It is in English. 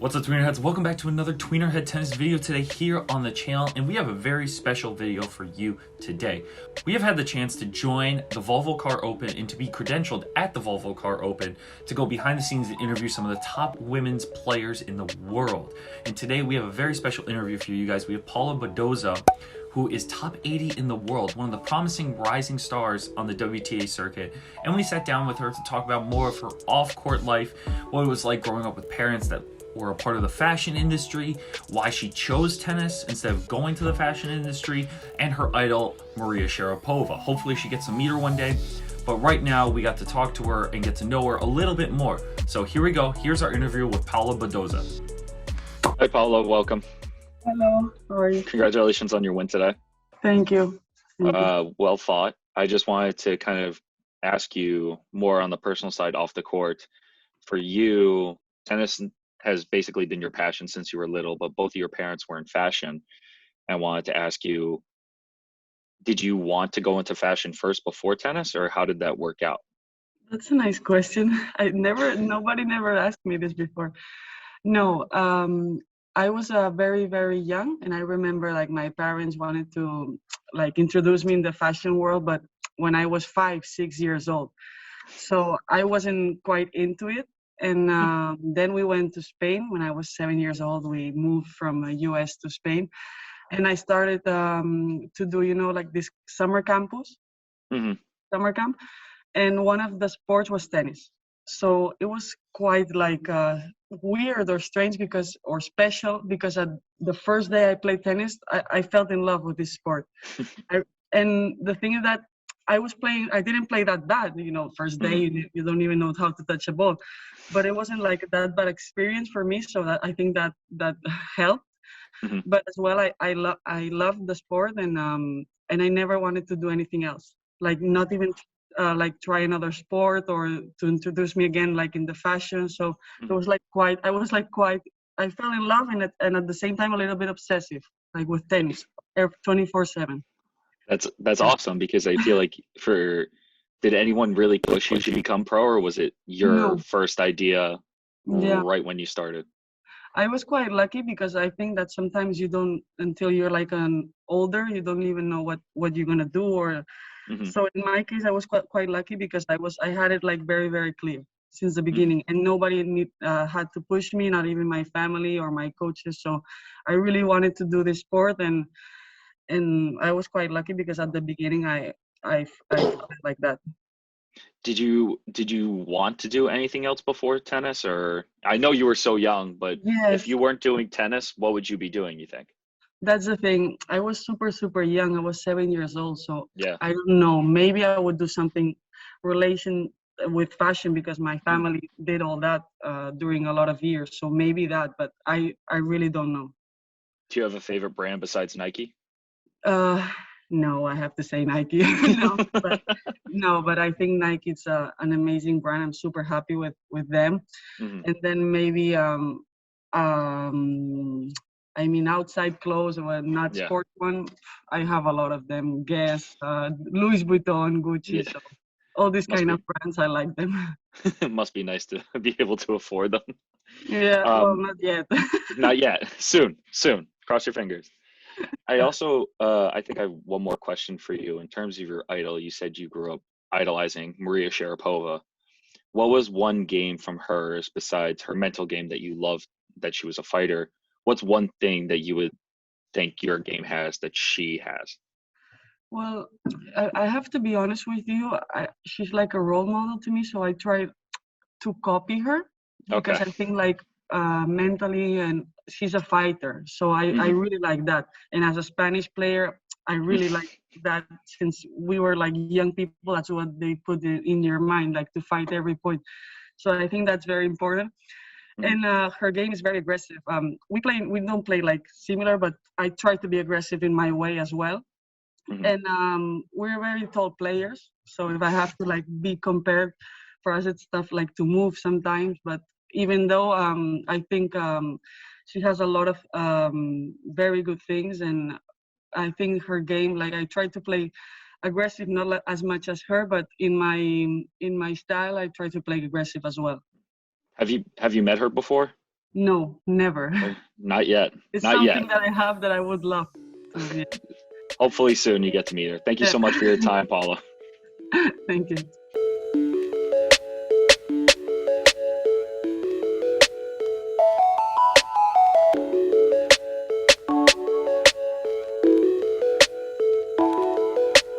What's up, Tweener heads? Welcome back to another Tweener head tennis video today here on the channel, and we have a very special video for you today. We have had the chance to join the Volvo Car Open and to be credentialed at the Volvo Car Open to go behind the scenes and interview some of the top women's players in the world. And today we have a very special interview for you guys. We have Paula Badosa, who is top 80 in the world, one of the promising rising stars on the WTA circuit. And we sat down with her to talk about more of her off-court life, what it was like growing up with parents that were a part of the fashion industry, why she chose tennis instead of going to the fashion industry, and her idol, Maria Sharapova. Hopefully she gets to meet her one day, but right now we got to talk to her and get to know her a little bit more. So here we go. Here's our interview with Paula Badosa. Hi, Paula. Welcome. Hello, how are you? Congratulations on your win today. Thank you. Well fought. I just wanted to kind of ask you more on the personal side off the court. For you, tennis has basically been your passion since you were little, but both of your parents were in fashion. I wanted to ask you, did you want to go into fashion first before tennis, or how did that work out? That's a nice question. Nobody never asked me this before. No, I was very, very young, and I remember like my parents wanted to like introduce me in the fashion world, but when I was 5, 6 years old. So I wasn't quite into it. And then we went to Spain. When I was 7 years old, we moved from US to Spain. And I started to do, like this summer campus, summer camp. And one of the sports was tennis. So it was quite like weird or strange or special because at the first day I played tennis, I felt in love with this sport. And the thing is that I didn't play that bad, first day, you don't even know how to touch a ball, but it wasn't like that bad experience for me. So I think that helped. But as well, I love the sport, and I never wanted to do anything else, like not even like try another sport or to introduce me again, like in the fashion. So it was I fell in love and at the same time, a little bit obsessive, like with tennis 24/7. That's awesome, because I feel like did anyone really push you to become pro, or was it your first idea right when you started? I was quite lucky because I think that sometimes you don't, until you're like an older, you don't even know what you're gonna do. Or so in my case, I was quite lucky because I had it like very, very clear since the beginning, and nobody had to push me, not even my family or my coaches. So I really wanted to do this sport, and I was quite lucky because at the beginning I felt like that. Did you want to do anything else before tennis? Or I know you were so young, but Yes. If you weren't doing tennis, what would you be doing, you think? That's the thing. I was super, super young. I was 7 years old. So Yeah. I don't know. Maybe I would do something relation with fashion because my family did all that during a lot of years. So maybe that, but I really don't know. Do you have a favorite brand besides Nike? No, I have to say Nike. But I think Nike is an amazing brand. I'm super happy with them. And then maybe I mean, outside clothes or not sport one, I have a lot of them. Guess, Louis Vuitton, Gucci, so all these kind of brands, I like them. It must be nice to be able to afford them. Yeah, well, not yet. Not yet. Soon. Cross your fingers. I also, I think I have one more question for you. In terms of your idol, you said you grew up idolizing Maria Sharapova. What was one game from hers, besides her mental game, that you loved, that she was a fighter? What's one thing that you would think your game has that she has? Well, I have to be honest with you. She's like a role model to me, so I try to copy her because I think like mentally, and she's a fighter, so I really like that. And as a Spanish player, I really like that. Since we were like young people, that's what they put in your mind, like to fight every point. So I think that's very important. And her game is very aggressive. We don't play like similar, but I try to be aggressive in my way as well. And we're very tall players, so if I have to like be compared, for us it's tough like to move sometimes. But even though I think she has a lot of very good things, and I think her game, like I try to play aggressive, not as much as her, but in my style I try to play aggressive as well. Have you met her before? No, never. Oh, not yet. It's Not something yet. that I have that I would love to. Yeah. Hopefully soon you get to meet her. Thank you so much for your time, Paula. Thank you.